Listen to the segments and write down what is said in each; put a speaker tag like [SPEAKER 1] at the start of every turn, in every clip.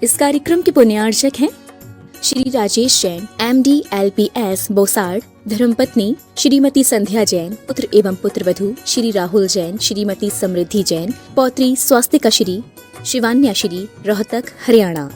[SPEAKER 1] इस कार्यक्रम के पुण्यार्चक हैं श्री राजेश जैन, MD LPS बोसाड़, धर्मपत्नी श्रीमती संध्या जैन, पुत्र एवं पुत्रवधू श्री राहुल जैन, श्रीमती समृद्धि जैन, पौत्री स्वास्तिका श्री, शिवान्या श्री, रोहतक, हरियाणा।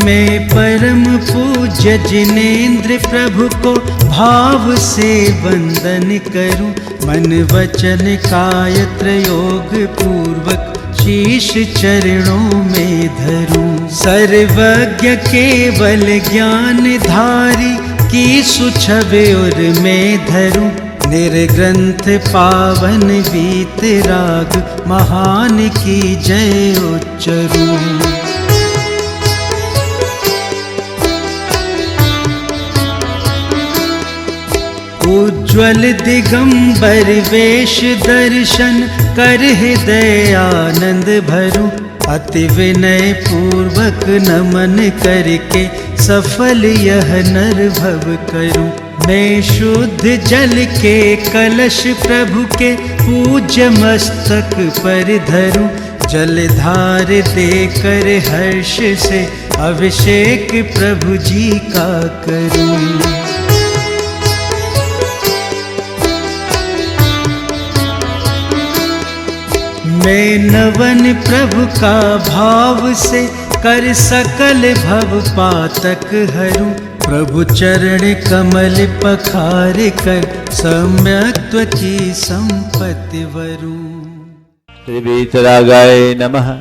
[SPEAKER 2] मैं परम पूज्य जिनेंद्र प्रभु को भाव से वंदन करूं, मन वचन काया योग पूर्वक शीश चरणों में धरूं। सर्वज्ञ केवल ज्ञान धारी की सुछवे और मैं धरूं, निर्ग्रंथ पावन वीत राग महान की जय उच्चरूं। उज्ज्वल दिगंबर वेश दर्शन कर हृदय आनंद भरूं, अति विनय पूर्वक नमन करके सफल यह नर भव करूं। मैं शुद्ध जल के कलश प्रभु के पूज्य मस्तक पर धरूं, जलधार देकर हर्ष से अभिषेक प्रभु जी का करूं। मैं नवन प्रभु का भाव से कर सकल भव पातक हरूं, प्रभु चरण कमल पखार कर सम्यक्त्व की संपत्ति वरूं।
[SPEAKER 3] श्री वीतरागाय नमः।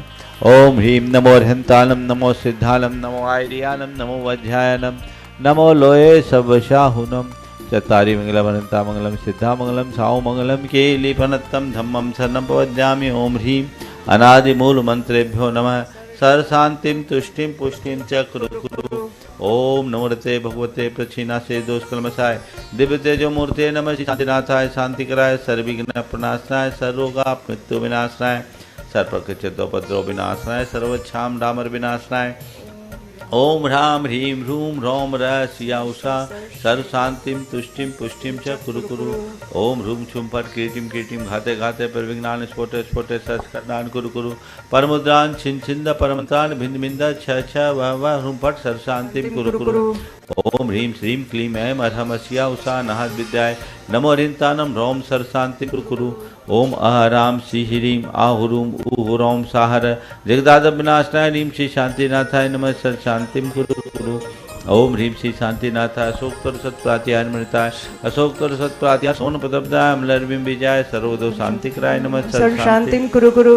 [SPEAKER 3] ओम ह्रीं नमो अर्हन्तानं, नमो सिद्धानं, नमो आयर्यानं, नमो वज्रायनं, नमो लोये सवशाहुनं। चत्तारि मंगलमनंता मंगलम सिद्धा मंगलम साहु मंगलम केलीपनत्तम धम्मं शरणं प्रपद्यामि। ओम ह्रीं अनादि मूल मंत्रेभ्यो नमः। सर शांतिम तुष्टिम पुष्टिम च कुरु कुरु। ओम नमोते भगवते प्रक्षिणासे दोष कलमसाय दिव्य तेजो मूर्ते नमः। शांतिनाथाय शांतिकराय सर्वविघ्न प्रणाशनाय सर्वरोगा मृत्यु विनाशनाय सर्वप्रकृतिदोपद्रव विनाशनाय सर्वच्छाम डामर विनाशनाय। ओम ह्रां ह्रीं ह्रूं ह्रौं रः सिया उषा सर्व शांतिम तुष्टिम पुष्टिम च कुरु कुरु। ओम ह्रूं छुं फट कीर्तिम कीर्तिम घाते घाते पर विघ्नान स्फोटे स्फोटे सत्कर्णान कुरु कुरु। परमुद्रान छिन छिंद परमत्रान भिंद भिंद छ छ वह वह ह्रूं फट सर्व शांतिम कुरु कुरु। ओम ह्रीं श्रीं क्लीं ऐं अर्हं सिया उषा नहद विद्याय नमो हरिन्तानं ह्रौं सर्व शांतिम कुरु कुरु। ओम अहराम श्री ह्रीं आहुरूम उहुरौं साहर जगदाद विनाशनाय ह्रीं श्री शांतिनाथाय नमः सर्व शांतिम कुरु कुरु। ओम ह्रीं श्री शांतिनाथाय अशोकतर सत्प्रातिहार मृताय अशोकतर सत्प्रातिहार सोन प्रदब्धाय अमलर्विम विजय सर्वदो शांतिकराय नमः सर्व शांतिम कुरु कुरु।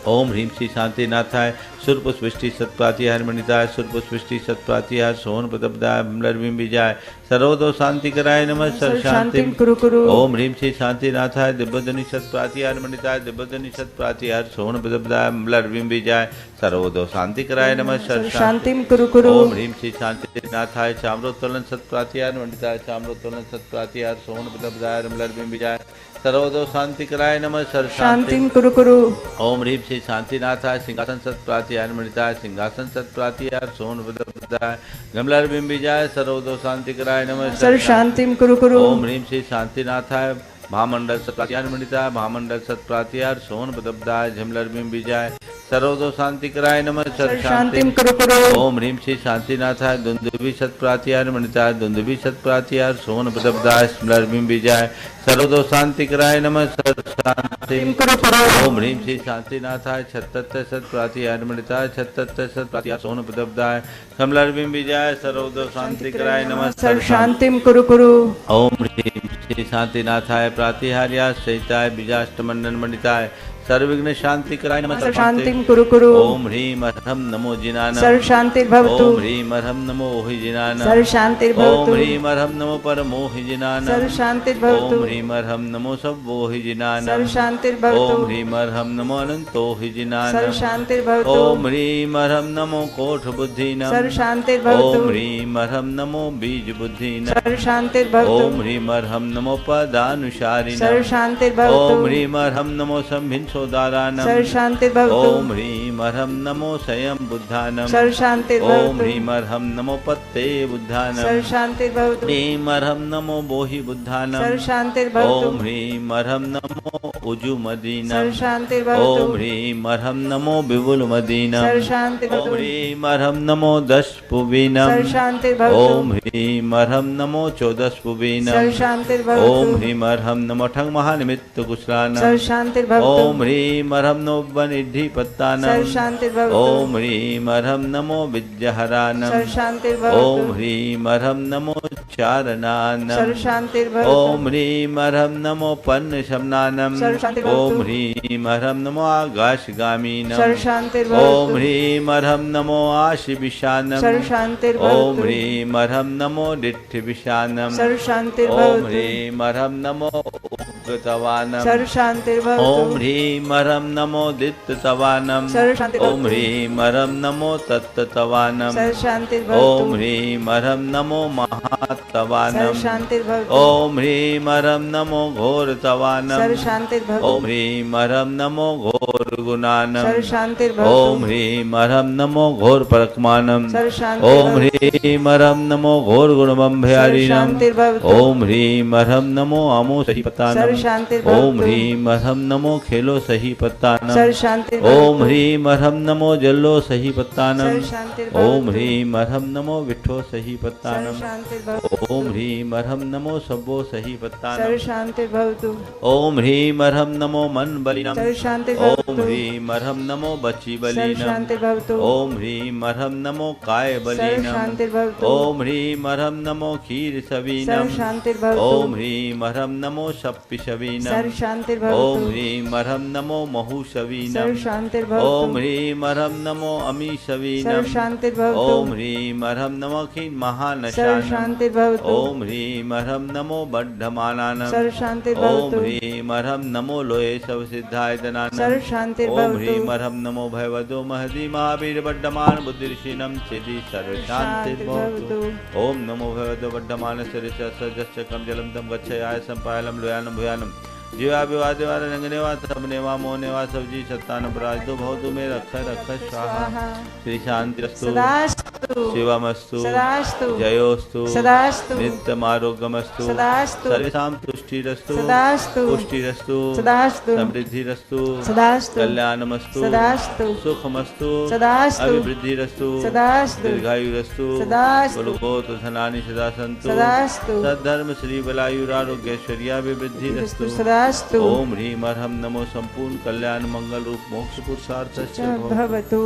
[SPEAKER 3] ओम ह्रीं श्री शांतिनाथाय सुरपुष्टि सत्प्रातिहार मणिताय सुरपुष्टि सत्प्रातिहार सोन प्रदब्धाय अमलर्विम विजय सर्वदो शांतिकराय नमः सर्व शांतिम कुरु कुरु। ओम ह्रीं श्री शांतिनाथाय दिव्यधनि सत्प्रातिहार मणिताय दिव्यधनि सत्प्रातिहार सोन प्रदब्धाय अमलर्विम विजय सर्वदो शांतिकराय नमः सर्व शांतिम कुरु कुरु। ओम ह्रीं श्री शांतिनाथाय चाम्रोत्तोलन सत्प्रातिहार मणिताय चाम्रोत्तोलन सत्प्रातिहार सोन प्रदब्धाय अमलर्विम विजय सर्वदो शांतिकराय नमः सर्व शांतिम कुरु कुरु। ओम ह्रीं श्री शांतिनाथाय सिंहासन सत्प्रातिहार मणिताय सिंहासन सत्प्रातिहार सोन प्रदब्धाय गमलर्विम विजय सर्वदो शांतिकराय नमः सर्व शांतिम कुरु कुरु। ओम ह्रीं श्री शांतिनाथाय महामंडल सत्प्रातिहार मणिताय महामंडल सत्प्रातिहार सोन प्रदब्धाय झमलर्विम विजय सर्वदो शांतिकराय नमः सर्व शांतिम कुरु कुरु। ओम ह्रीं श्री शांतिनाथाय दुंदुभि सत्प्रातिहार मणिताय दुंदुभि सत्प्रातिहार सोन प्रदब्धाय झमलर्विम विजय सर्वदो शांतिकराय नमः सर्व शांतिम कुरु कुरु। ओम ह्रीं श्री शांतिनाथाय छत्तर सत्प्रातिहार मणिताय छत्तर सत्प्रातिहार सोन प्रदब्धाय झमलर्विम विजय सर्वदो शांतिकराय नमः सर्व शांतिम कुरु कुरु। ओम ह्रीं श्री शांतिनाथाय प्रातिहार्या सहिताय बीजाष्टमंडन मणिताय सर्वविघ्न शांति कराय नमः
[SPEAKER 4] सर्व शांतिं कुरु कुरु।
[SPEAKER 3] ओम ह्रीम अर्हम नमो जिनानम।
[SPEAKER 4] सर्व शांतिर्भवतु।
[SPEAKER 3] ओम ह्रीम अर्हम नमो ओहि जिनानम।
[SPEAKER 4] सर्व शांतिर्भवतु।
[SPEAKER 3] ओम ह्रीम अर्हम नमो परमोहि जिनानम।
[SPEAKER 4] सर्व शांतिर्भवतु।
[SPEAKER 3] ओम ह्रीम अर्हम नमो सब्बोहि जिनानम।
[SPEAKER 4] सर्व शांतिर्भवतु।
[SPEAKER 3] ओम ह्रीम अर्हम नमो अनंतोहि जिनानम।
[SPEAKER 4] सर्व शांतिर्भवतु।
[SPEAKER 3] ओम ह्रीम अर्हम नमो कोठ बुद्धिनम।
[SPEAKER 4] सर्व शांतिर्भवतु।
[SPEAKER 3] ओम ह्रीम अर्हम नमो बीज बुद्धिनम।
[SPEAKER 4] सर्व शांतिर्भवतु।
[SPEAKER 3] ओम ह्रीम अर्हम नमो पदानुसारिणम।
[SPEAKER 4] सर्व शांतिर्भवतु।
[SPEAKER 3] ओम ह्रीम अर्हम नमो संभिन्सोदारानम।
[SPEAKER 4] सर्व शांतिर्भवतु।
[SPEAKER 3] ओम ह्रीम अर्हम नमो स्वयं बुद्धानम।
[SPEAKER 4] सर्व शांतिर्भवतु।
[SPEAKER 3] ओम ह्रीम अर्हम नमो पत्ते बुद्धानम।
[SPEAKER 4] सर्व शांतिर्भवतु।
[SPEAKER 3] ह्रीम अर्हम नमो बोहि बुद्धानम।
[SPEAKER 4] सर्व शांतिर्भवतु।
[SPEAKER 3] ओम ह्रीम अर्हम नमो उजुमदीनम।
[SPEAKER 4] सर्व शांतिर्भवतु।
[SPEAKER 3] ओम ह्रीम अर्हम नमो विपुलमदीनम।
[SPEAKER 4] सर्व शांतिर्भवतु।
[SPEAKER 3] ओम ह्रीम अर्हम नमो दशपुबीनम।
[SPEAKER 4] सर्व शांतिर्भवतु।
[SPEAKER 3] ओम ह्रीम अर्हम नमो चौदशपुबीनम।
[SPEAKER 4] सर्व शांतिर्भवतु।
[SPEAKER 3] ओम ह्रीम अर्हम नमो ठंग महानिमित्त कुशलानम।
[SPEAKER 4] सर्व शांतिर्भवतु।
[SPEAKER 3] ओम ह्रीम अर्हम नमो बनिद्धि पत्तानम।
[SPEAKER 4] सर्व शांतिर्भवतु।
[SPEAKER 3] ओम ह्रीम अर्हम नमो विद्याहरानम।
[SPEAKER 4] सर्व शांतिर्भवतु।
[SPEAKER 3] ओम ह्रीम अर्हम नमो चारणानम।
[SPEAKER 4] सर्व शांतिर्भवतु।
[SPEAKER 3] ओम ह्रीम अर्हम नमो पन्न शमनानम।
[SPEAKER 4] सर्व शांतिर्भवतु।
[SPEAKER 3] ओम ह्रीम अर्हम नमो आकाशगामीनम।
[SPEAKER 4] सर्व शांतिर्भवतु।
[SPEAKER 3] ओम ह्रीम अर्हम नमो आशि विशानम।
[SPEAKER 4] सर्व शांतिर्भवतु।
[SPEAKER 3] ओम ह्रीम अर्हम नमो दिट्ठ विशानम।
[SPEAKER 4] सर्व
[SPEAKER 3] ओम
[SPEAKER 4] शांतिर्भवतु।
[SPEAKER 3] ह्रीम अर्हम नमो उग्रतवानम।
[SPEAKER 4] सर्व शांतिर्भवतु।
[SPEAKER 3] ओम ह्रीम अर्हम नमो दित्ततवानम।
[SPEAKER 4] सर्व शांतिर्भवतु।
[SPEAKER 3] ओम ह्रीम अर्हम नमो तत्ततवानम।
[SPEAKER 4] सर्व शांतिर्भवतु।
[SPEAKER 3] ओम ह्रीम अर्हम नमो महातवानम।
[SPEAKER 4] सर्व शांतिर्भवतु।
[SPEAKER 3] ओम ह्रीम अर्हम नमो घोरतवानम।
[SPEAKER 4] सर्व शांतिर्भवतु।
[SPEAKER 3] ओम ह्रीम अर्हम नमो घोर गुणानम।
[SPEAKER 4] सर्व शांतिर्भवतु।
[SPEAKER 3] ओम ह्रीम अर्हम नमो घोर परकमानम।
[SPEAKER 4] सर्व शांतिर्भवतु।
[SPEAKER 3] ओम ह्रीम अर्हम नमो घोर गुणमभयारिणम।
[SPEAKER 4] शांतिर्भवतु।
[SPEAKER 3] ओम ह्रीम अर्हम नमो अमो सही पत्तानम।
[SPEAKER 4] सर्व शांतिर्भवतु।
[SPEAKER 3] ओम ह्रीम अर्हम नमो खेलो सही पत्तानम।
[SPEAKER 4] सर्व शांतिर्भवतु।
[SPEAKER 3] ओम ह्रीम अर्हम नमो जल्लो सही पत्तानम।
[SPEAKER 4] सर्व शांतिर्भवतु।
[SPEAKER 3] ओम ह्रीम अर्हम नमो विठो सही
[SPEAKER 4] सर्व
[SPEAKER 3] पत्तानम।
[SPEAKER 4] शांतिर्भवतु।
[SPEAKER 3] ओम ह्रीम अर्हम नमो सब्बो सही
[SPEAKER 4] सर्व
[SPEAKER 3] पत्तानम।
[SPEAKER 4] शांतिर्भवतु।
[SPEAKER 3] ओम ह्रीम अर्हम नमो मन बलिनम।
[SPEAKER 4] सर्व शांतिर्भवतु।
[SPEAKER 3] ओम ह्रीम अर्हम नमो बची
[SPEAKER 4] सर्व
[SPEAKER 3] बलिनम।
[SPEAKER 4] शांतिर्भवतु।
[SPEAKER 3] ओम ह्रीम अर्हम नमो काय
[SPEAKER 4] सर्व
[SPEAKER 3] बलिनम।
[SPEAKER 4] शांतिर्भवतु।
[SPEAKER 3] ओम ह्रीम अर्हम नमो खीर
[SPEAKER 4] सर्व
[SPEAKER 3] सवीनम।
[SPEAKER 4] शांतिर्भवतु।
[SPEAKER 3] ओम ह्रीम अर्हम नमो शप्पि शवीनम।
[SPEAKER 4] सर्व शांतिर्भवतु।
[SPEAKER 3] ओम ह्रीम अर्हम नमो महु
[SPEAKER 4] सर्व
[SPEAKER 3] शवीनम।
[SPEAKER 4] शांतिर्भवतु।
[SPEAKER 3] ओम ह्रीम अर्हम नमो अमी
[SPEAKER 4] सर्व
[SPEAKER 3] शवीनम।
[SPEAKER 4] शांतिर्भवतु।
[SPEAKER 3] ओम ह्रीम अर्हम नमो खीन
[SPEAKER 4] सर्व
[SPEAKER 3] महानशानम।
[SPEAKER 4] शांतिर्भवतु।
[SPEAKER 3] ओम ह्रीम अर्हम नमो बद्धमानानम।
[SPEAKER 4] सर्व
[SPEAKER 3] ओम
[SPEAKER 4] शांतिर्भवतु।
[SPEAKER 3] ह्रीम अर्हम नमो लोये सब सिद्धाय दनानम।
[SPEAKER 4] सर्व
[SPEAKER 3] ओम
[SPEAKER 4] शांतिर्भवतु।
[SPEAKER 3] ह्रीम अर्हम नमो भयवदो महदी महावीर बड्डमान बुद्धिर्षिणम सिद्धि सर्व शांतिर्भवतु। ओम नमो भगवतो वर्धमान सरिसस्सजस्सकं जलं तं गच्छयाय संपायलं लोयानं भूयानं जीवा विवादेवा रंगनेवा सबनेवा मोहनेवा सबजी सत्तान पराजतो भवतु मे रक्ष रक्ष स्वाहा। श्री शांतिरस्तु
[SPEAKER 4] सदास्तु।
[SPEAKER 3] शिवमस्तु
[SPEAKER 4] सदास्तु।
[SPEAKER 3] जयोस्तु
[SPEAKER 4] सदास्तु।
[SPEAKER 3] नित्यमारोग्यमस्तु
[SPEAKER 4] सदास्तु।
[SPEAKER 3] सर्वेषां तुष्टिरस्तु
[SPEAKER 4] सदास्तु।
[SPEAKER 3] पुष्टिरस्तु
[SPEAKER 4] सदास्तु।
[SPEAKER 3] समृद्धिरस्तु
[SPEAKER 4] सदास्तु।
[SPEAKER 3] कल्याणमस्तु
[SPEAKER 4] सदास्तु।
[SPEAKER 3] सुखमस्तु
[SPEAKER 4] सदास्तु।
[SPEAKER 3] अभिवृद्धिरस्तु
[SPEAKER 4] सदास्तु।
[SPEAKER 3] दीर्घायुरस्तु
[SPEAKER 4] सदास्तु।
[SPEAKER 3] कुलगोत्र धनानि सदा सन्तु
[SPEAKER 4] सदास्तु।
[SPEAKER 3] सद्धर्म श्री बलायुरारोग्यैश्वर्याभिवृद्धिरस्तु
[SPEAKER 4] सदास्तु।
[SPEAKER 3] ओम ह्रीम अर्हम नमो संपूर्ण कल्याण मंगल रूप मोक्ष पुरुषार्थस्य भवतु।
[SPEAKER 4] भवतु।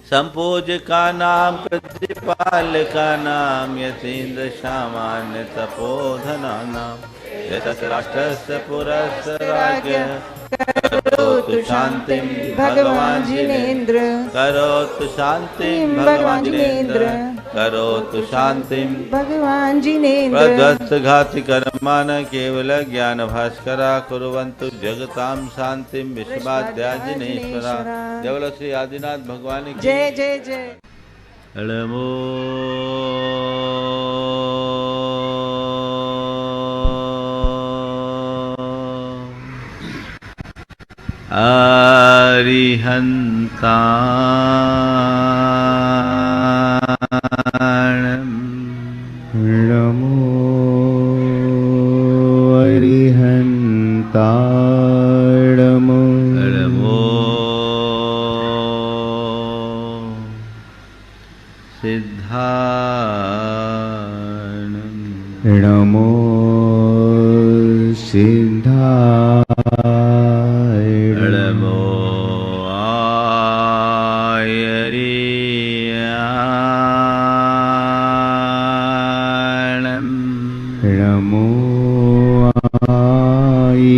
[SPEAKER 3] संपूज्य का नाम प्रतिपाल का नाम यतीन्द्र सामान्य तपोधना नाम यतराष्ट्रस्य पुरस्य राज्ञ करोतु शांतिं भगवान जिनेन्द्र। करोतु शांतिं भगवान जिनेन्द्र। करोतु शांतिं
[SPEAKER 4] भगवान जिनेन्द्र।
[SPEAKER 3] प्रध्वस्त घाति कर्मान केवल ज्ञान भास्करा कुर्वन्तु जगतां शांतिं विश्वाद्या जिनेश्वरा। जय बोलो श्री आदिनाथ भगवान की
[SPEAKER 4] जय जय जय।
[SPEAKER 3] नमो अरिहन्ताणम्।
[SPEAKER 2] नमो अरिहन्ताणम्।
[SPEAKER 3] नमो सिद्धाणम्।
[SPEAKER 2] नमो सिद्धाय।
[SPEAKER 3] नमो आयर्याणम्।
[SPEAKER 2] नमो आयर्याणम्।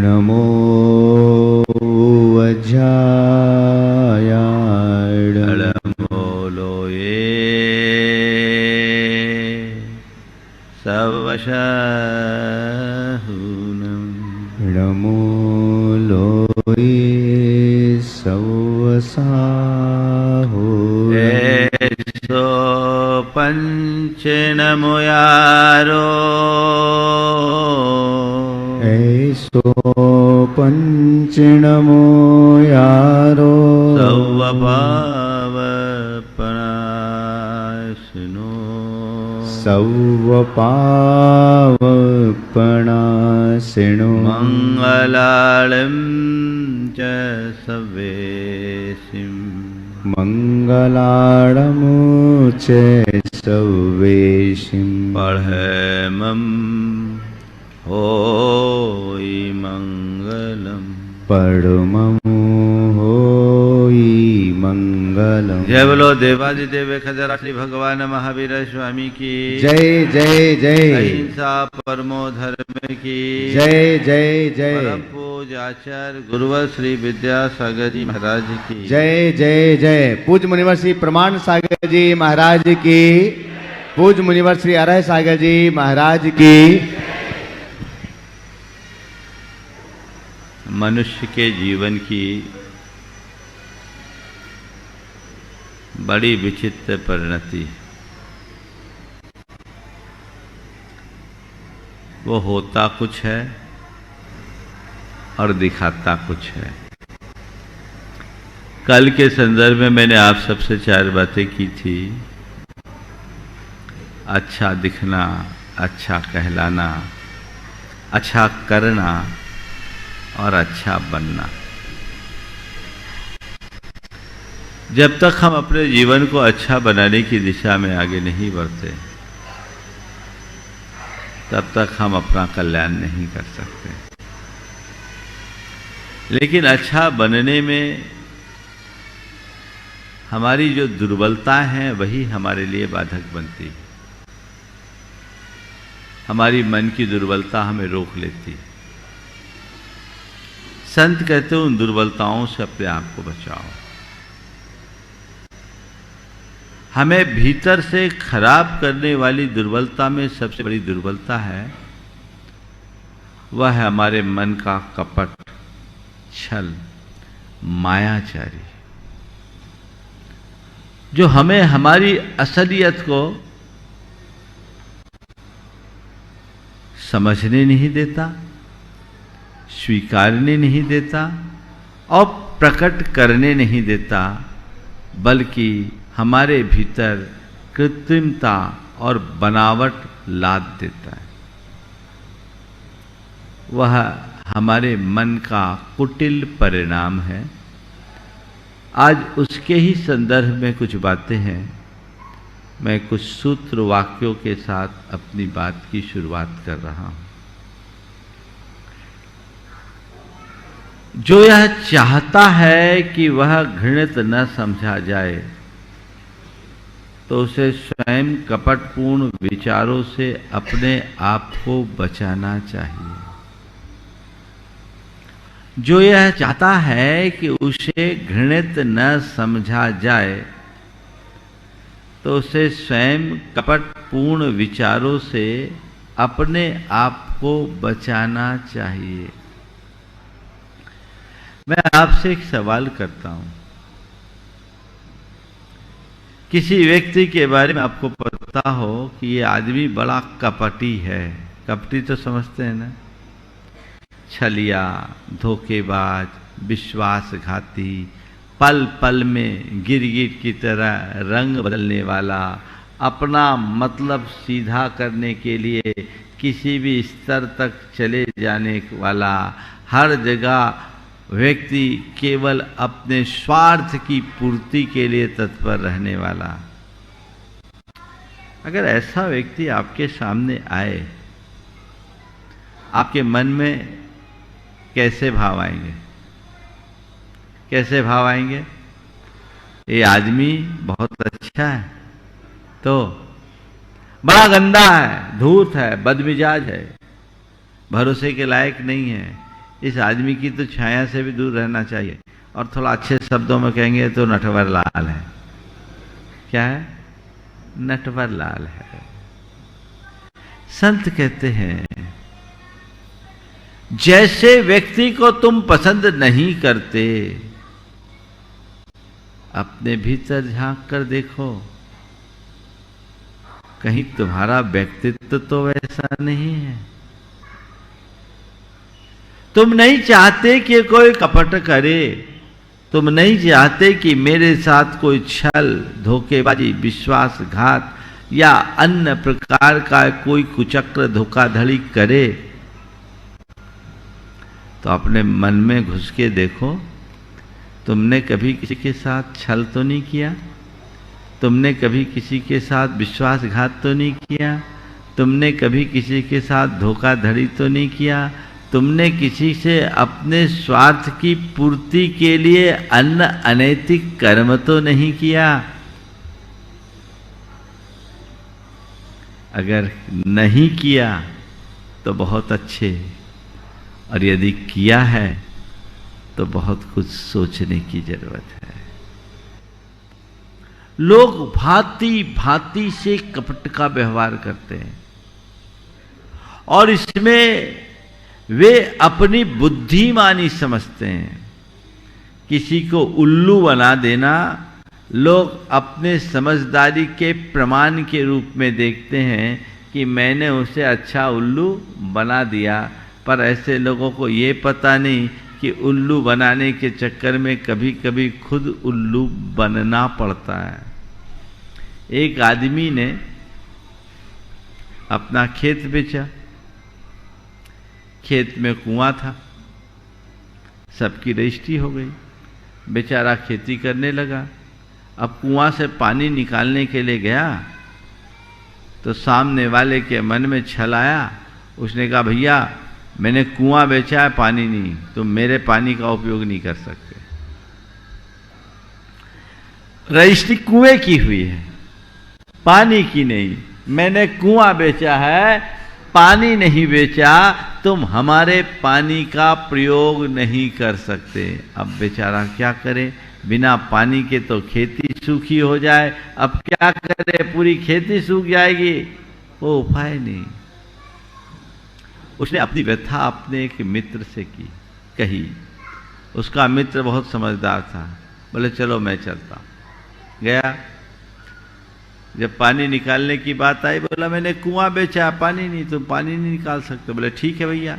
[SPEAKER 2] नमो वज्रायाय
[SPEAKER 3] नमो लोये सवशाहुनम
[SPEAKER 2] नमो लोये सवसाहो
[SPEAKER 3] ऐसो पंच नमो यारो
[SPEAKER 2] ऐसो पंच नमो यारो
[SPEAKER 3] सौवपावपणाशनो
[SPEAKER 2] सौवपावपणासिनो
[SPEAKER 3] मंगलालम च सवेसिम
[SPEAKER 2] मङ्गलाळमुचे सवेशिं
[SPEAKER 3] पढ़मम होई मंगलम
[SPEAKER 2] परममु होई मंगलम।
[SPEAKER 3] जय बोलो देवादिदेव खजरा श्री भगवान महावीर स्वामी की
[SPEAKER 2] जय जय जय
[SPEAKER 3] अहिंसा परमो धर्म की
[SPEAKER 2] जय जय जय
[SPEAKER 3] परम पूज्याचार्य गुरुवर श्री विद्यासागर जी महाराज की
[SPEAKER 2] जय जय जय। पूज्य मुनिवर श्री प्रमाण सागर जी महाराज की, पूज्य मुनिवर श्री अरह सागर जी महाराज की।
[SPEAKER 3] मनुष्य के जीवन की बड़ी विचित्र परिणति, वो होता कुछ है और दिखाता कुछ है। कल के संदर्भ में मैंने आप सबसे 4 बातें की थी। अच्छा दिखना, अच्छा कहलाना, अच्छा करना और अच्छा बनना। जब तक हम अपने जीवन को अच्छा बनाने की दिशा में आगे नहीं बढ़ते, तब तक हम अपना कल्याण नहीं कर सकते। लेकिन अच्छा बनने में हमारी जो दुर्बलता है वही हमारे लिए बाधक बनती है। हमारी मन की दुर्बलता हमें रोक लेती है। संत कहते हैं उन दुर्बलताओं से अपने आप को बचाओ। हमें भीतर से खराब करने वाली दुर्बलता में सबसे बड़ी दुर्बलता है, वह है हमारे मन का कपट, छल, मायाचारी, जो हमें हमारी असलियत को समझने नहीं देता, स्वीकारने नहीं देता और प्रकट करने नहीं देता, बल्कि हमारे भीतर कृत्रिमता और बनावट लाद देता है। वह हमारे मन का कुटिल परिणाम है। आज उसके ही संदर्भ में कुछ बातें हैं। मैं कुछ सूत्र वाक्यों के साथ अपनी बात की शुरुआत कर रहा हूं। जो यह चाहता है कि वह घृणित न समझा जाए, तो उसे स्वयं कपटपूर्ण विचारों से अपने आप को बचाना चाहिए। जो यह चाहता है कि उसे घृणित न समझा जाए, तो उसे स्वयं कपटपूर्ण विचारों से अपने आप को बचाना चाहिए। मैं आपसे एक सवाल करता हूं। किसी व्यक्ति के बारे में आपको पता हो कि ये आदमी बड़ा कपटी है। कपटी तो समझते हैं ना, छलिया, धोखेबाज, विश्वासघाती, पल पल में गिरगिट की तरह रंग बदलने वाला, अपना मतलब सीधा करने के लिए किसी भी स्तर तक चले जाने वाला, हर जगह व्यक्ति केवल अपने स्वार्थ की पूर्ति के लिए तत्पर रहने वाला। अगर ऐसा व्यक्ति आपके सामने आए, आपके मन में कैसे भाव आएंगे? कैसे भाव आएंगे? ये आदमी बहुत अच्छा है, तो बड़ा गंदा है, धूर्त है, बदमिजाज है, भरोसे के लायक नहीं है, इस आदमी की तो छाया से भी दूर रहना चाहिए। और थोड़ा अच्छे शब्दों में कहेंगे तो नटवर लाल है। क्या है? नटवर लाल है। संत कहते हैं जैसे व्यक्ति को तुम पसंद नहीं करते, अपने भीतर झांक कर देखो, कहीं तुम्हारा व्यक्तित्व तो वैसा नहीं है। तुम नहीं चाहते कि कोई कपट करे, तुम नहीं चाहते कि मेरे साथ कोई छल, धोखेबाजी, विश्वासघात या अन्य प्रकार का कोई कुचक्र, धोखाधड़ी करे। तो अपने मन में घुस के देखो, तुमने कभी किसी के साथ छल तो नहीं किया? तुमने कभी किसी के साथ विश्वासघात तो नहीं किया? तुमने कभी किसी के साथ धोखाधड़ी तो नहीं किया? तुमने किसी से अपने स्वार्थ की पूर्ति के लिए अन्य अनैतिक कर्म तो नहीं किया? अगर नहीं किया तो बहुत अच्छे, और यदि किया है तो बहुत कुछ सोचने की जरूरत है। लोग भांति भांति से कपट का व्यवहार करते हैं और इसमें वे अपनी बुद्धिमानी समझते हैं। किसी को उल्लू बना देना लोग अपने समझदारी के प्रमाण के रूप में देखते हैं कि मैंने उसे अच्छा उल्लू बना दिया, पर ऐसे लोगों को ये पता नहीं कि उल्लू बनाने के चक्कर में कभी कभी खुद उल्लू बनना पड़ता है। एक आदमी ने अपना खेत बेचा, खेत में कुआं था, सबकी रजिस्ट्री हो गई, बेचारा खेती करने लगा। अब कुआं से पानी निकालने के लिए गया तो सामने वाले के मन में छल आया। उसने कहा, भैया मैंने कुआं बेचा है, पानी नहीं, तुम मेरे पानी का उपयोग नहीं कर सकते। रजिस्ट्री कुएं की हुई है, पानी की नहीं। मैंने कुआं बेचा है, पानी नहीं बेचा, तुम हमारे पानी का प्रयोग नहीं कर सकते। अब बेचारा क्या करे, बिना पानी के तो खेती सूखी हो जाए, अब क्या करे, पूरी खेती सूख जाएगी, वो उपाय नहीं। उसने अपनी व्यथा अपने एक मित्र से कही। उसका मित्र बहुत समझदार था, बोले चलो मैं चलता। गया, जब पानी निकालने की बात आई, बोला मैंने कुआं बेचा, पानी नहीं, तुम पानी नहीं निकाल सकते। बोले ठीक है भैया,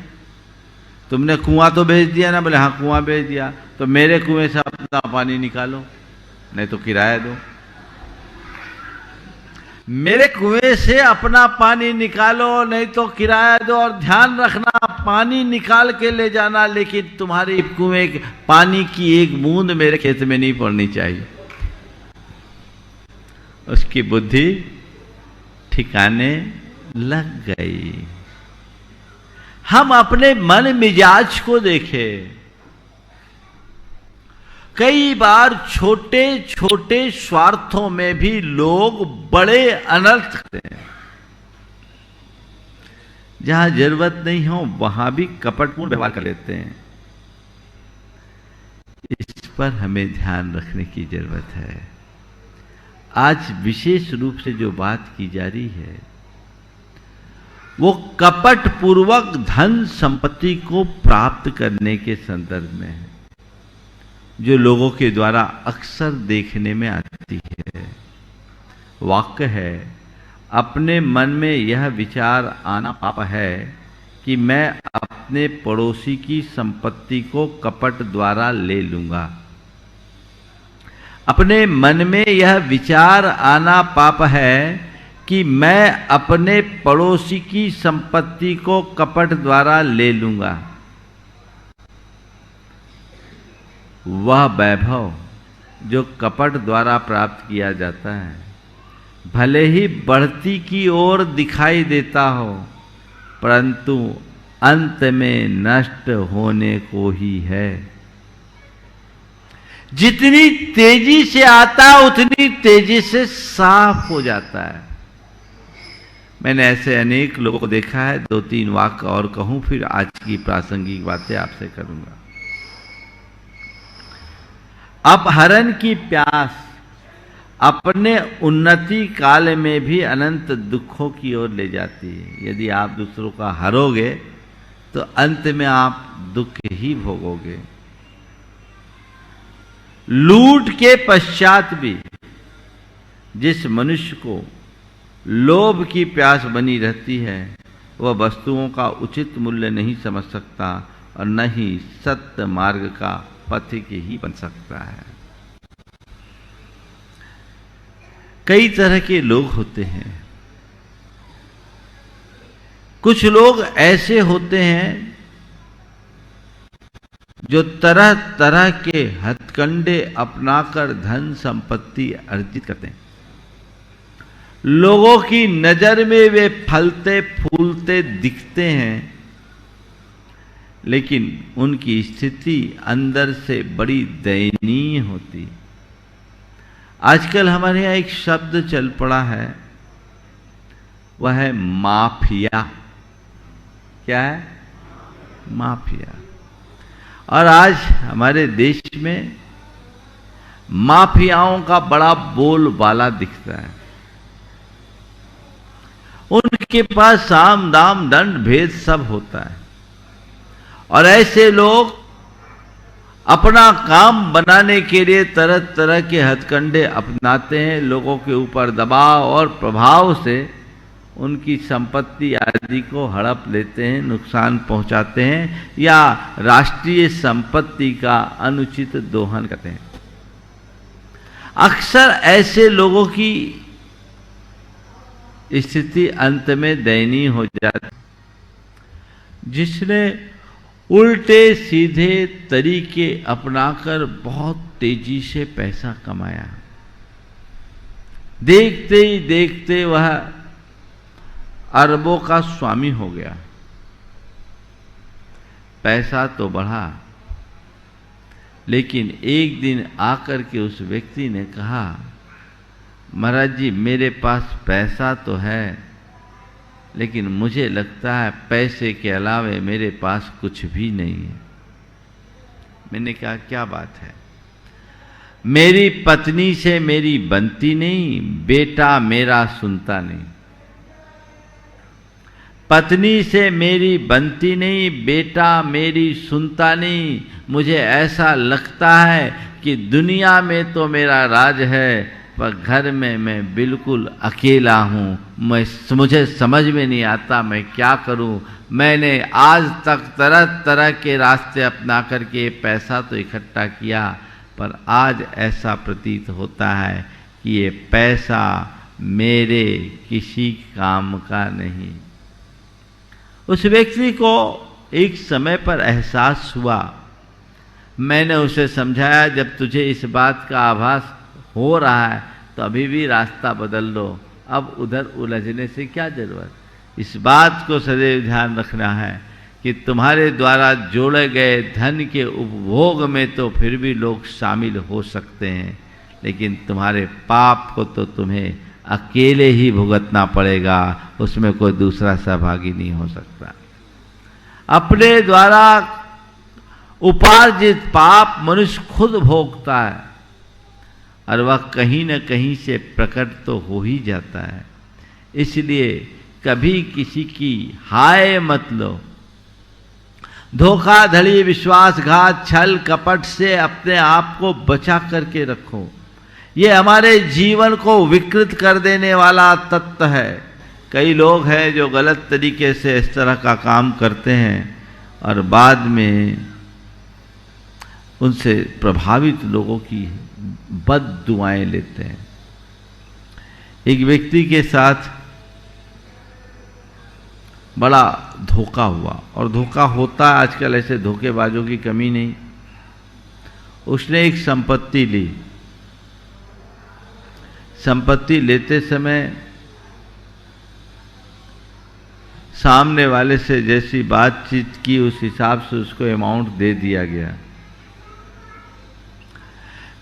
[SPEAKER 3] तुमने कुआं तो बेच दिया ना? बोले हाँ कुआं बेच दिया, तो मेरे कुएं से अपना पानी निकालो, नहीं तो किराया दो। मेरे कुएं से अपना पानी निकालो, नहीं तो किराया दो, और ध्यान रखना पानी निकाल के ले जाना, लेकिन तुम्हारे कुएं पानी की एक बूंद मेरे खेत में नहीं पड़नी चाहिए। उसकी बुद्धि ठिकाने लग गई। हम अपने मन मिजाज को देखें। कई बार छोटे छोटे स्वार्थों में भी लोग बड़े अनर्थ करते हैं। जहां जरूरत नहीं हो वहां भी कपटपूर्ण व्यवहार कर लेते हैं। इस पर हमें ध्यान रखने की जरूरत है। आज विशेष रूप से जो बात की जा रही है वो कपट पूर्वक धन संपत्ति को प्राप्त करने के संदर्भ में है, जो लोगों के द्वारा अक्सर देखने में आती है। वाक्य है, अपने मन में यह विचार आना पाप है कि मैं अपने पड़ोसी की संपत्ति को कपट द्वारा ले लूंगा। अपने मन में यह विचार आना पाप है कि मैं अपने पड़ोसी की संपत्ति को कपट द्वारा ले लूंगा। वह वैभव जो कपट द्वारा प्राप्त किया जाता है भले ही बढ़ती की ओर दिखाई देता हो, परंतु अंत में नष्ट होने को ही है। जितनी तेजी से आता उतनी तेजी से साफ हो जाता है। मैंने ऐसे अनेक लोगों को देखा है। 2-3 वाक्य और कहूं, फिर आज की प्रासंगिक बातें आपसे करूंगा। अपहरण की प्यास अपने उन्नति काल में भी अनंत दुखों की ओर ले जाती है। यदि आप दूसरों का हरोगे तो अंत में आप दुख ही भोगोगे। लूट के पश्चात भी जिस मनुष्य को लोभ की प्यास बनी रहती है, वह वस्तुओं का उचित मूल्य नहीं समझ सकता और न ही सत्य मार्ग का पथिक ही बन सकता है। कई तरह के लोग होते हैं। कुछ लोग ऐसे होते हैं जो तरह तरह के हथकंडे अपनाकर धन संपत्ति अर्जित करते हैं। लोगों की नजर में वे फलते फूलते दिखते हैं, लेकिन उनकी स्थिति अंदर से बड़ी दयनीय होती। आजकल हमारे यहाँ एक शब्द चल पड़ा है, वह है माफिया। क्या है? माफिया। और आज हमारे देश में माफियाओं का बड़ा बोलबाला दिखता है। उनके पास साम दाम दंड भेद सब होता है और ऐसे लोग अपना काम बनाने के लिए तरह तरह के हथकंडे अपनाते हैं। लोगों के ऊपर दबाव और प्रभाव से उनकी संपत्ति आदि को हड़प लेते हैं, नुकसान पहुंचाते हैं या राष्ट्रीय संपत्ति का अनुचित दोहन करते हैं। अक्सर ऐसे लोगों की स्थिति अंत में दयनीय हो जाती। जिसने उल्टे सीधे तरीके अपनाकर बहुत तेजी से पैसा कमाया, देखते ही देखते वह अरबों का स्वामी हो गया। पैसा तो बढ़ा, लेकिन एक दिन आकर के उस व्यक्ति ने कहा, महाराज जी मेरे पास पैसा तो है, लेकिन मुझे लगता है पैसे के अलावे मेरे पास कुछ भी नहीं है। मैंने कहा क्या बात है? मेरी पत्नी से मेरी बनती नहीं, बेटा मेरा सुनता नहीं। पत्नी से मेरी बनती नहीं, बेटा मेरी सुनता नहीं। मुझे ऐसा लगता है कि दुनिया में तो मेरा राज है, पर घर में मैं बिल्कुल अकेला हूँ। मुझे समझ में नहीं आता मैं क्या करूँ। मैंने आज तक तरह तरह के रास्ते अपना करके पैसा तो इकट्ठा किया, पर आज ऐसा प्रतीत होता है कि ये पैसा मेरे किसी काम का नहीं। उस व्यक्ति को एक समय पर एहसास हुआ। मैंने उसे समझाया, जब तुझे इस बात का आभास हो रहा है तो अभी भी रास्ता बदल लो, अब उधर उलझने से क्या जरूरत। इस बात को सदैव ध्यान रखना है कि तुम्हारे द्वारा जोड़े गए धन के उपभोग में तो फिर भी लोग शामिल हो सकते हैं, लेकिन तुम्हारे पाप को तो तुम्हें अकेले ही भुगतना पड़ेगा, उसमें कोई दूसरा सहभागी नहीं हो सकता। अपने द्वारा उपार्जित पाप मनुष्य खुद भोगता है और वह कहीं न कहीं से प्रकट तो हो ही जाता है। इसलिए कभी किसी की हाय मत लो। धोखाधड़ी, विश्वासघात, छल कपट से अपने आप को बचा करके रखो। ये हमारे जीवन को विकृत कर देने वाला तत्व है। कई लोग हैं जो गलत तरीके से इस तरह का काम करते हैं और बाद में उनसे प्रभावित लोगों की बद दुआएं लेते हैं। एक व्यक्ति के साथ बड़ा धोखा हुआ, और धोखा होता है आजकल, ऐसे धोखेबाजों की कमी नहीं। उसने एक संपत्ति ली। संपत्ति लेते समय सामने वाले से जैसी बातचीत की उस हिसाब से उसको अमाउंट दे दिया गया।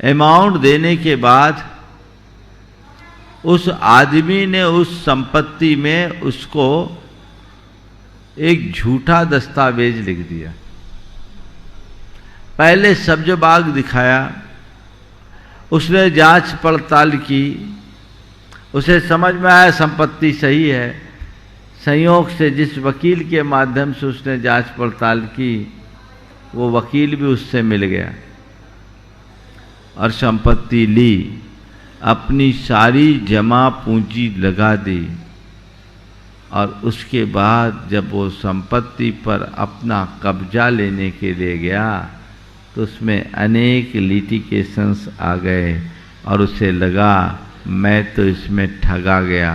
[SPEAKER 3] अमाउंट देने के बाद उस आदमी ने उस संपत्ति में उसको एक झूठा दस्तावेज लिख दिया। पहले सब्ज बाग दिखाया, उसने जांच पड़ताल की, उसे समझ में आया संपत्ति सही है। संयोग से जिस वकील के माध्यम से उसने जांच पड़ताल की, वो वकील भी उससे मिल गया और संपत्ति ली, अपनी सारी जमा पूंजी लगा दी। और उसके बाद जब वो संपत्ति पर अपना कब्जा लेने के लिए गया तो उसमें अनेक लिटिगेशंस आ गए और उसे लगा मैं तो इसमें ठगा गया,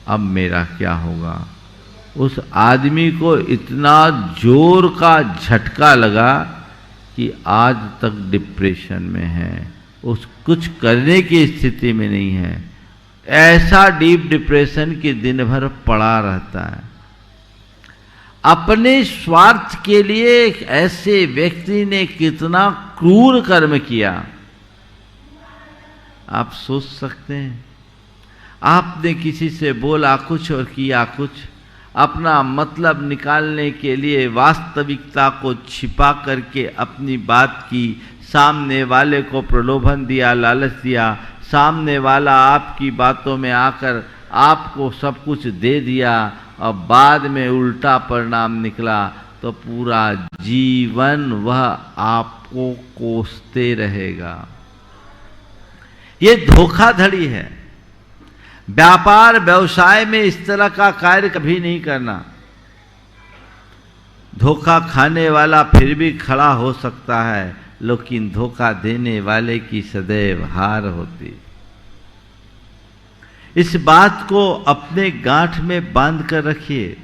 [SPEAKER 3] अब मेरा क्या होगा। उस आदमी को इतना जोर का झटका लगा कि आज तक डिप्रेशन में है, उस कुछ करने की स्थिति में नहीं है। ऐसा डीप डिप्रेशन कि दिन भर पड़ा रहता है। अपने स्वार्थ के लिए एक ऐसे व्यक्ति ने कितना क्रूर कर्म किया, आप सोच सकते हैं। आपने किसी से बोला कुछ और किया कुछ, अपना मतलब निकालने के लिए वास्तविकता को छिपा करके अपनी बात की, सामने वाले को प्रलोभन दिया, लालच दिया, सामने वाला आपकी बातों में आकर आपको सब कुछ दे दिया और बाद में उल्टा परिणाम निकला तो पूरा जीवन वह आपको कोसते रहेगा। ये धोखाधड़ी है। व्यापार व्यवसाय में इस तरह का कार्य कभी नहीं करना। धोखा खाने वाला फिर भी खड़ा हो सकता है, लेकिन धोखा देने वाले की सदैव हार होती। इस बात को अपने गांठ में बांध कर रखिए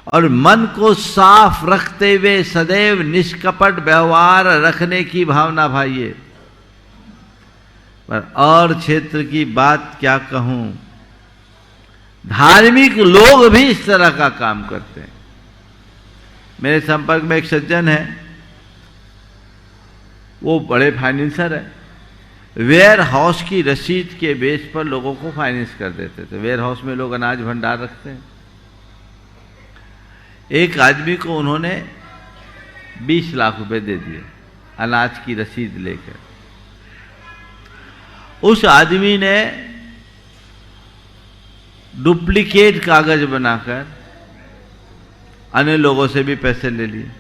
[SPEAKER 3] और मन को साफ रखते हुए सदैव निष्कपट व्यवहार रखने की भावना भाइये। पर और क्षेत्र की बात क्या कहूं, धार्मिक लोग भी इस तरह का काम करते हैं। मेरे संपर्क में एक सज्जन है, वो बड़े फाइनेंसर है। वेयर हाउस की रसीद के बेस पर लोगों को फाइनेंस कर देते थे। वेयर हाउस में लोग अनाज भंडार रखते हैं। एक आदमी को उन्होंने 20 लाख रुपए दे दिए अनाज की रसीद लेकर। उस आदमी ने डुप्लीकेट कागज बनाकर अन्य लोगों से भी पैसे ले लिए।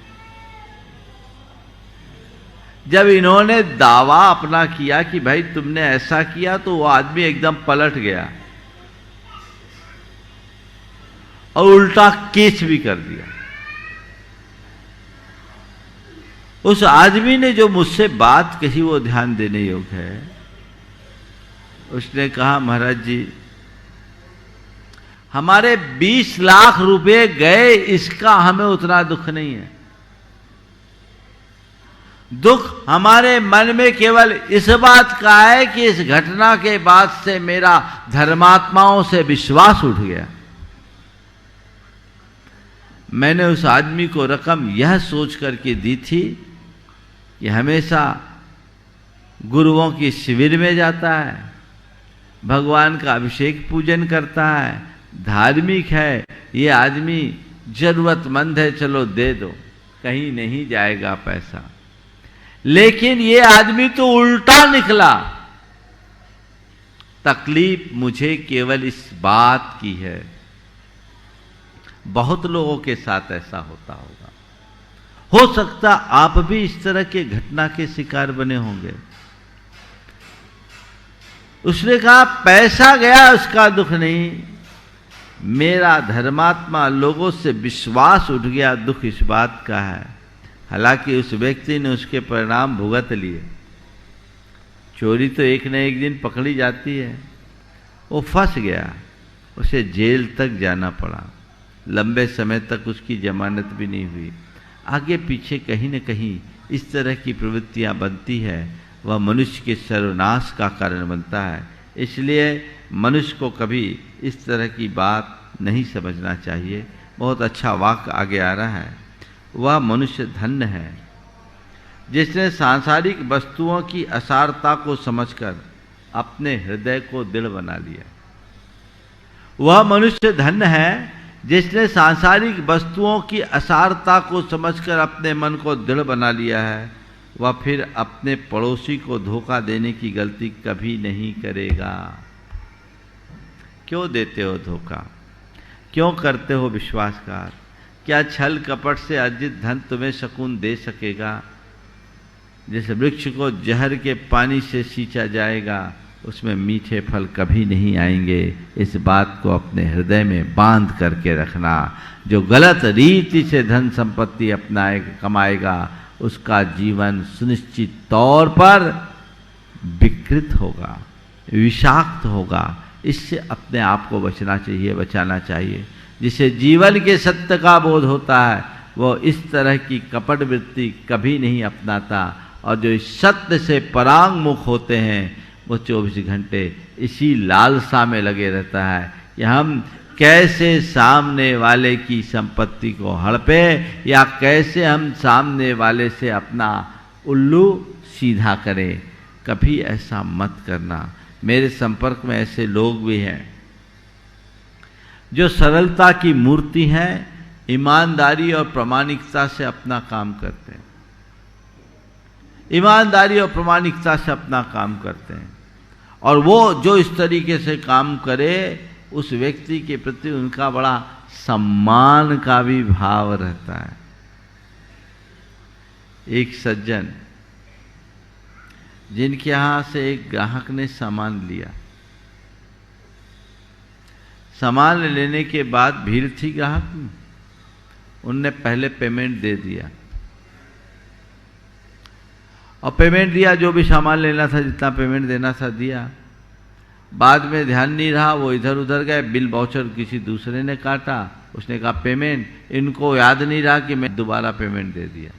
[SPEAKER 3] जब इन्होंने दावा अपना किया कि भाई तुमने ऐसा किया, तो वो आदमी एकदम पलट गया और उल्टा केस भी कर दिया। उस आदमी ने जो मुझसे बात कही वो ध्यान देने योग्य है। उसने कहा, महाराज जी हमारे 20 लाख रुपए गए, इसका हमें उतना दुख नहीं है। दुख हमारे मन में केवल इस बात का है कि इस घटना के बाद से मेरा धर्मात्माओं से विश्वास उठ गया। मैंने उस आदमी को रकम यह सोच करके दी थी कि हमेशा गुरुओं की शिविर में जाता है, भगवान का अभिषेक पूजन करता है, धार्मिक है, ये आदमी जरूरतमंद है, चलो दे दो, कहीं नहीं जाएगा पैसा। लेकिन ये आदमी तो उल्टा निकला। तकलीफ मुझे केवल इस बात की है, बहुत लोगों के साथ ऐसा होता होगा। हो सकता आप भी इस तरह के घटना के शिकार बने होंगे। उसने कहा पैसा गया उसका दुख नहीं, मेरा धर्मात्मा लोगों से विश्वास उठ गया, दुख इस बात का है। हालांकि उस व्यक्ति ने उसके परिणाम भुगत लिए। चोरी तो एक न एक दिन पकड़ी जाती है। वो फंस गया, उसे जेल तक जाना पड़ा, लंबे समय तक उसकी जमानत भी नहीं हुई। आगे पीछे कहीं न कहीं इस तरह की प्रवृत्तियां बनती है, वह मनुष्य के सर्वनाश का कारण बनता है। इसलिए मनुष्य को कभी इस तरह की बात नहीं समझना चाहिए। बहुत अच्छा वाक्य आगे आ रहा है, वह मनुष्य धन्य है जिसने सांसारिक वस्तुओं की असारता को समझकर अपने हृदय को दृढ़ बना लिया। वह मनुष्य धन्य है जिसने सांसारिक वस्तुओं की असारता को समझकर अपने मन को दृढ़ बना लिया है। वह फिर अपने पड़ोसी को धोखा देने की गलती कभी नहीं करेगा। क्यों देते हो धोखा? क्यों करते हो विश्वासघात? क्या छल कपट से अर्जित धन तुम्हें सुकून दे सकेगा? जिस वृक्ष को जहर के पानी से सींचा जाएगा उसमें मीठे फल कभी नहीं आएंगे। इस बात को अपने हृदय में बांध करके रखना। जो गलत रीति से धन संपत्ति कमाएगा उसका जीवन सुनिश्चित तौर पर विकृत होगा, विषाक्त होगा। इससे अपने आप को बचाना चाहिए। जिसे जीवन के सत्य का बोध होता है वो इस तरह की कपट वृत्ति कभी नहीं अपनाता, और जो इस सत्य से परांगमुख होते हैं वो 24 घंटे इसी लालसा में लगे रहता है कि हम कैसे सामने वाले की संपत्ति को हड़पे, या कैसे हम सामने वाले से अपना उल्लू सीधा करें। कभी ऐसा मत करना। मेरे संपर्क में ऐसे लोग भी हैं जो सरलता की मूर्ति हैं, ईमानदारी और प्रामाणिकता से अपना काम करते हैं। ईमानदारी और प्रामाणिकता से अपना काम करते हैं, और वो जो इस तरीके से काम करे उस व्यक्ति के प्रति उनका बड़ा सम्मान का भी भाव रहता है। एक सज्जन जिनके यहाँ से एक ग्राहक ने सामान लिया, सामान लेने के बाद भीड़ थी ग्राहक में, उनने पहले पेमेंट दे दिया, और पेमेंट दिया, जो भी सामान लेना था जितना पेमेंट देना था दिया। बाद में ध्यान नहीं रहा, वो इधर उधर गए, बिल वाउचर किसी दूसरे ने काटा, उसने कहा पेमेंट, इनको याद नहीं रहा कि मैं दोबारा पेमेंट दे दिया।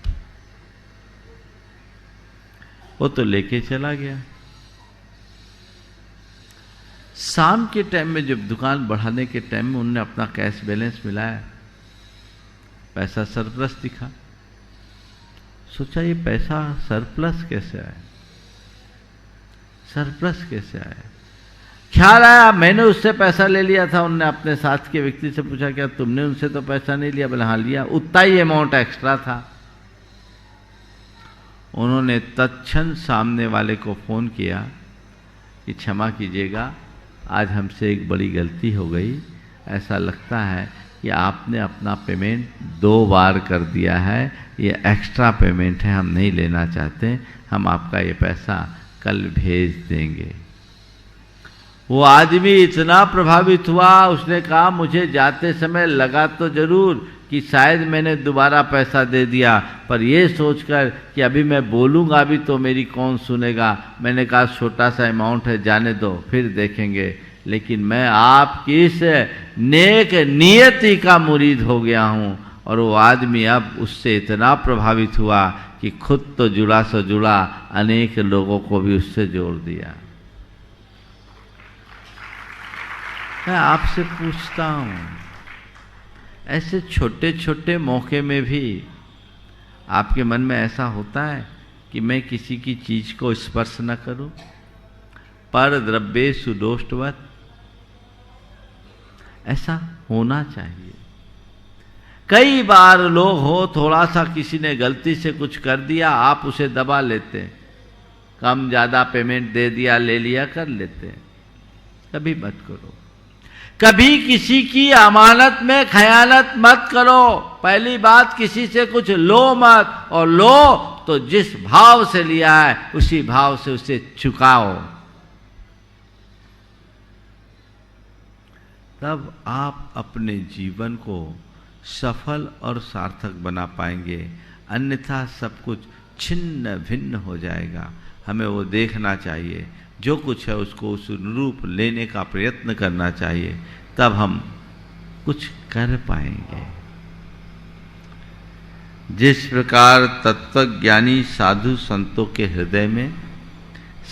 [SPEAKER 3] वो तो लेके चला गया। शाम के टाइम में जब दुकान बढ़ाने के टाइम में उनने अपना कैश बैलेंस मिलाया, पैसा सरप्लस दिखा। सोचा ये पैसा सरप्लस कैसे आया, सरप्लस कैसे आया। ख्याल आया मैंने उससे पैसा ले लिया था। उनने अपने साथ के व्यक्ति से पूछा क्या तुमने उनसे तो पैसा नहीं लिया? बोले हाँ लिया, उतना ही अमाउंट एक्स्ट्रा था। उन्होंने तत्क्षण सामने वाले को फोन किया कि क्षमा कीजिएगा, आज हमसे एक बड़ी गलती हो गई। ऐसा लगता है कि आपने अपना पेमेंट 2 बार कर दिया है, ये एक्स्ट्रा पेमेंट है, हम नहीं लेना चाहते, हम आपका ये पैसा कल भेज देंगे। वो आदमी इतना प्रभावित हुआ, उसने कहा मुझे जाते समय लगा तो जरूर कि शायद मैंने दोबारा पैसा दे दिया, पर ये सोचकर कि अभी मैं बोलूँगा भी तो मेरी कौन सुनेगा, मैंने कहा छोटा सा अमाउंट है, जाने दो फिर देखेंगे। लेकिन मैं आपकी इस नेक नियति का मुरीद हो गया हूँ। और वो आदमी अब उससे इतना प्रभावित हुआ कि खुद तो जुड़ा सो जुड़ा, अनेक लोगों को भी उससे जोड़ दिया। मैं आपसे पूछता हूँ, ऐसे छोटे छोटे मौके में भी आपके मन में ऐसा होता है कि मैं किसी की चीज को स्पर्श न करूं? पर द्रव्ये सुदोष्टवत, ऐसा होना चाहिए। कई बार लोग हो, थोड़ा सा किसी ने गलती से कुछ कर दिया, आप उसे दबा लेते हैं, कम ज्यादा पेमेंट दे दिया, ले लिया, कर लेते हैं। कभी मत करो। कभी किसी की अमानत में खयानत मत करो। पहली बात, किसी से कुछ लो मत, और लो तो जिस भाव से लिया है उसी भाव से उसे चुकाओ। तब आप अपने जीवन को सफल और सार्थक बना पाएंगे, अन्यथा सब कुछ छिन्न भिन्न हो जाएगा। हमें वो देखना चाहिए, जो कुछ है उसको उस रूप लेने का प्रयत्न करना चाहिए, तब हम कुछ कर पाएंगे। जिस प्रकार तत्वज्ञानी साधु संतों के हृदय में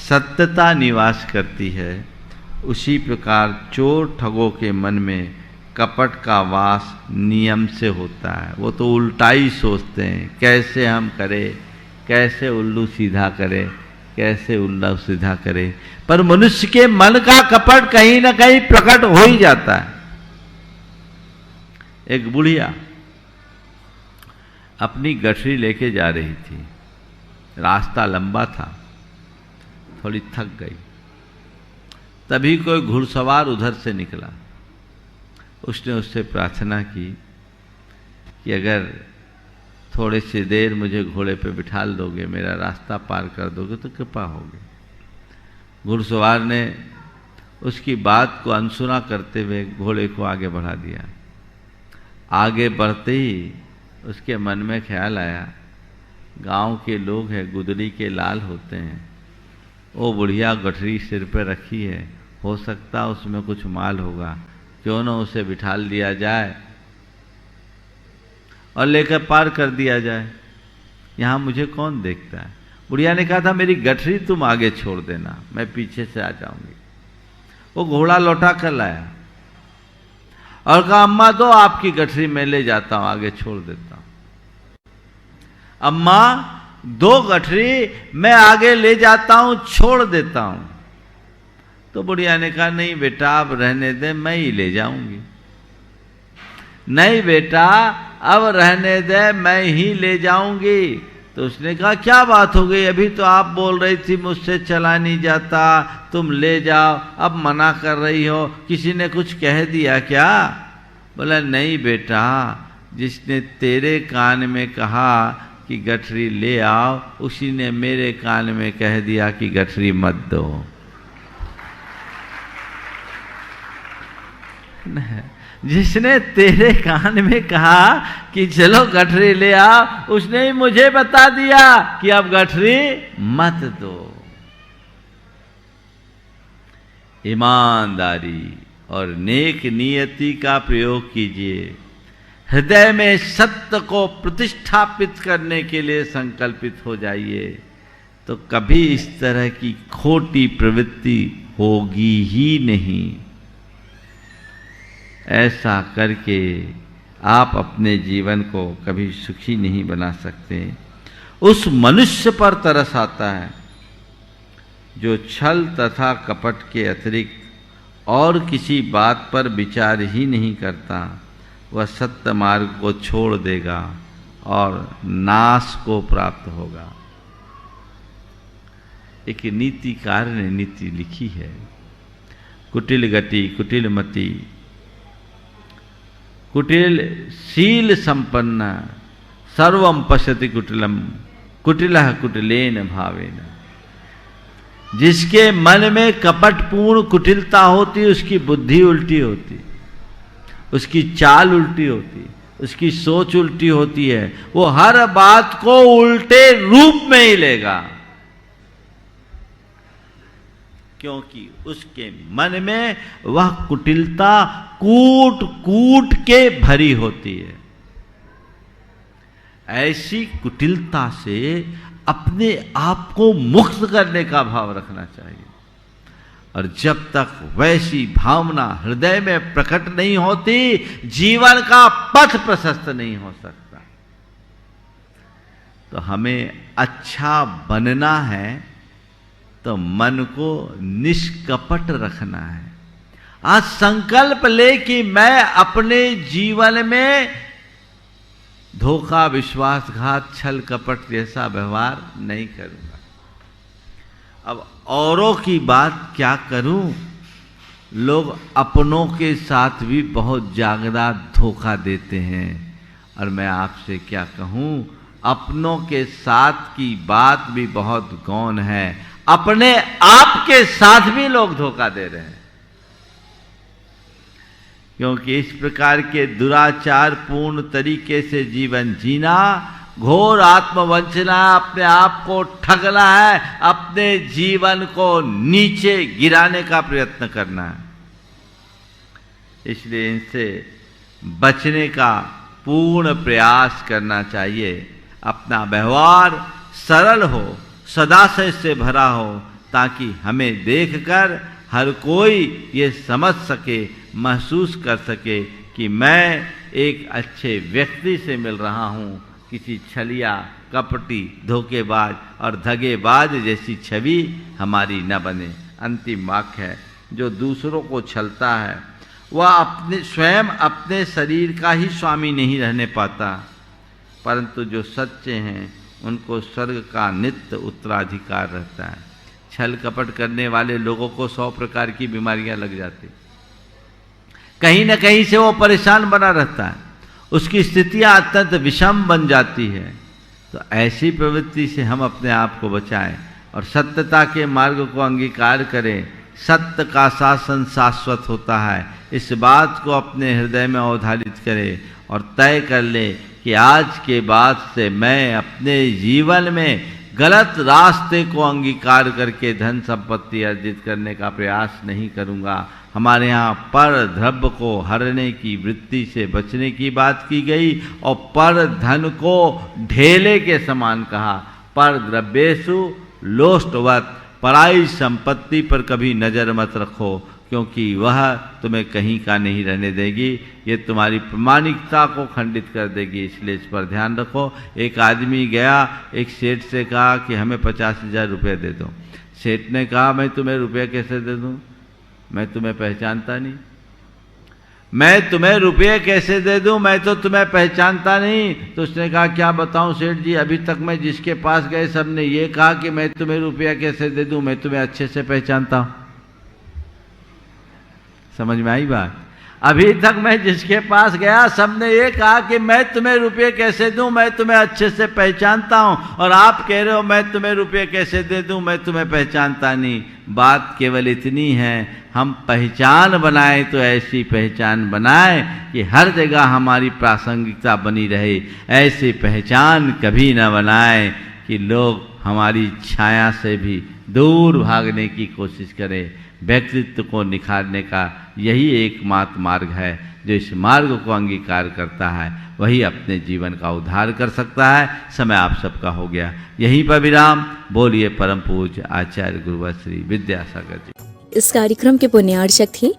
[SPEAKER 3] सत्यता निवास करती है, उसी प्रकार चोर ठगों के मन में कपट का वास नियम से होता है। वो तो उल्टा ही सोचते हैं, कैसे हम करें, कैसे उल्लू सीधा करें, कैसे उल्टा सीधा करे, पर मनुष्य के मन का कपट कहीं ना कहीं प्रकट हो ही जाता है। एक बुढ़िया अपनी गठरी लेके जा रही थी, रास्ता लंबा था, थोड़ी थक गई। तभी कोई घुड़सवार उधर से निकला। उसने उससे प्रार्थना की कि अगर थोड़ी सी देर मुझे घोड़े पे बिठा दोगे, मेरा रास्ता पार कर दोगे तो कृपा होगी। घुड़सवार ने उसकी बात को अनसुना करते हुए घोड़े को आगे बढ़ा दिया। आगे बढ़ते ही उसके मन में ख्याल आया, गांव के लोग हैं, गुदड़ी के लाल होते हैं, वो बुढ़िया गठरी सिर पे रखी है, हो सकता उसमें कुछ माल होगा, क्यों ना उसे बिठा दिया जाए और लेकर पार कर दिया जाए, यहाँ मुझे कौन देखता है। बुढ़िया ने कहा था मेरी गठरी तुम आगे छोड़ देना, मैं पीछे से आ जाऊंगी। वो घोड़ा लौटा कर लाया और कहा अम्मा दो आपकी गठरी मैं ले जाता हूं, आगे छोड़ देता हूं। अम्मा दो गठरी मैं आगे ले जाता हूं, छोड़ देता हूं। तो बुढ़िया ने कहा नहीं बेटा अब रहने दे, मैं ही ले जाऊंगी। नहीं बेटा अब रहने दे, मैं ही ले जाऊंगी। तो उसने कहा क्या बात हो गई, अभी तो आप बोल रही थी मुझसे चला नहीं जाता, तुम ले जाओ, अब मना कर रही हो, किसी ने कुछ कह दिया क्या? बोला नहीं बेटा, जिसने तेरे कान में कहा कि गठरी ले आओ, उसी ने मेरे कान में कह दिया कि गठरी मत दो। जिसने तेरे कान में कहा कि चलो गठरी ले आओ, उसने ही मुझे बता दिया कि अब गठरी मत दो। ईमानदारी और नेक नियति का प्रयोग कीजिए। हृदय में सत्य को प्रतिष्ठापित करने के लिए संकल्पित हो जाइए, तो कभी इस तरह की खोटी प्रवृत्ति होगी ही नहीं। ऐसा करके आप अपने जीवन को कभी सुखी नहीं बना सकते। उस मनुष्य पर तरस आता है जो छल तथा कपट के अतिरिक्त और किसी बात पर विचार ही नहीं करता। वह सत्य मार्ग को छोड़ देगा और नाश को प्राप्त होगा। एक नीतिकार ने नीति लिखी है, कुटिल गति कुटिल मति कुटिल शील संपन्न सर्वम पश्यति कुटिलम कुटिलः कुटिलेन भावेन। जिसके मन में कपटपूर्ण कुटिलता होती, उसकी बुद्धि उल्टी होती, उसकी चाल उल्टी होती, उसकी सोच उल्टी होती है। वो हर बात को उल्टे रूप में ही लेगा, क्योंकि उसके मन में वह कुटिलता कूट कूट के भरी होती है। ऐसी कुटिलता से अपने आप को मुक्त करने का भाव रखना चाहिए। और जब तक वैसी भावना हृदय में प्रकट नहीं होती, जीवन का पथ प्रशस्त नहीं हो सकता। तो हमें अच्छा बनना है तो मन को निष्कपट रखना है। आज संकल्प ले कि मैं अपने जीवन में धोखा, विश्वासघात, छल कपट जैसा व्यवहार नहीं करूंगा। अब औरों की बात क्या करूं, लोग अपनों के साथ भी बहुत जागदा धोखा देते हैं। और मैं आपसे क्या कहूं, अपनों के साथ की बात भी बहुत गौण है, अपने आप के साथ भी लोग धोखा दे रहे हैं। क्योंकि इस प्रकार के दुराचार पूर्ण तरीके से जीवन जीना घोर आत्मवंचना, अपने आप को ठगना है, अपने जीवन को नीचे गिराने का प्रयत्न करना है। इसलिए इनसे बचने का पूर्ण प्रयास करना चाहिए। अपना व्यवहार सरल हो, सदाशय से भरा हो, ताकि हमें देखकर हर कोई ये समझ सके, महसूस कर सके कि मैं एक अच्छे व्यक्ति से मिल रहा हूँ, किसी छलिया, कपटी, धोखेबाज और धगेबाज जैसी छवि हमारी न बने। अंतिम वाक्य है, जो दूसरों को छलता है वह स्वयं अपने शरीर का ही स्वामी नहीं रहने पाता, परंतु जो सच्चे हैं उनको स्वर्ग का नित्य उत्तराधिकार रहता है। छल कपट करने वाले लोगों को 100 प्रकार की बीमारियां लग जाती, कहीं न कहीं से वो परेशान बना रहता है, उसकी स्थितियां अत्यंत विषम बन जाती है। तो ऐसी प्रवृत्ति से हम अपने आप को बचाएं और सत्यता के मार्ग को अंगीकार करें। सत्य का शासन शाश्वत होता है, इस बात को अपने हृदय में अवधारित करें और तय कर ले कि आज के बाद से मैं अपने जीवन में गलत रास्ते को अंगीकार करके धन संपत्ति अर्जित करने का प्रयास नहीं करूंगा। हमारे यहाँ पर द्रव्य को हरने की वृत्ति से बचने की बात की गई और पर धन को ढेले के समान कहा। पर द्रव्येषु लोष्टवत्, पराई संपत्ति पर कभी नजर मत रखो, क्योंकि वह तुम्हें कहीं का नहीं रहने देगी, ये तुम्हारी प्रामाणिकता को खंडित कर देगी, इसलिए इस पर ध्यान रखो। एक आदमी गया, एक सेठ से कहा कि हमें 50,000 रुपये दे दो। सेठ ने कहा मैं तुम्हें रुपये कैसे दे दूं, मैं तुम्हें पहचानता नहीं। मैं तुम्हें रुपये कैसे दे दूं, मैं तो तुम्हें पहचानता नहीं। तो उसने कहा क्या बताऊं सेठ जी, अभी तक मैं जिसके पास गए सब ने ये कहा कि मैं तुम्हें रुपया कैसे दे दूं, मैं तुम्हें अच्छे से पहचानता हूं। समझ में आई बात? अभी तक मैं जिसके पास गया सबने ये कहा कि मैं तुम्हें रुपये कैसे दूं, मैं तुम्हें अच्छे से पहचानता हूं, और आप कह रहे हो मैं तुम्हें रुपये कैसे दे दूं, मैं तुम्हें पहचानता नहीं। बात केवल इतनी है, हम पहचान बनाएं तो ऐसी पहचान बनाएं कि हर जगह हमारी प्रासंगिकता बनी रहे। ऐसी पहचान कभी न बनाएं कि लोग हमारी छाया से भी दूर भागने की कोशिश करें। व्यक्तित्व को निखारने का यही एकमात्र मार्ग है। जो इस मार्ग को अंगीकार करता है वही अपने जीवन का उद्धार कर सकता है। समय आप सबका हो गया, यहीं पर विराम। बोलिए परम पूज्य आचार्य गुरुवर श्री विद्यासागर जी।
[SPEAKER 1] इस कार्यक्रम के पुण्यार्चक थे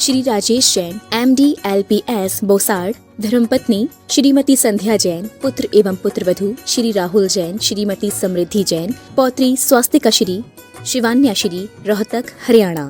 [SPEAKER 1] श्री राजेश जैन, MD LPS बोसाड़, धर्मपत्नी श्रीमती संध्या जैन, पुत्र एवं पुत्रवधू श्री राहुल जैन, श्रीमती समृद्धि जैन, पौत्री स्वास्तिका श्री शिवान्या श्री, रोहतक, हरियाणा।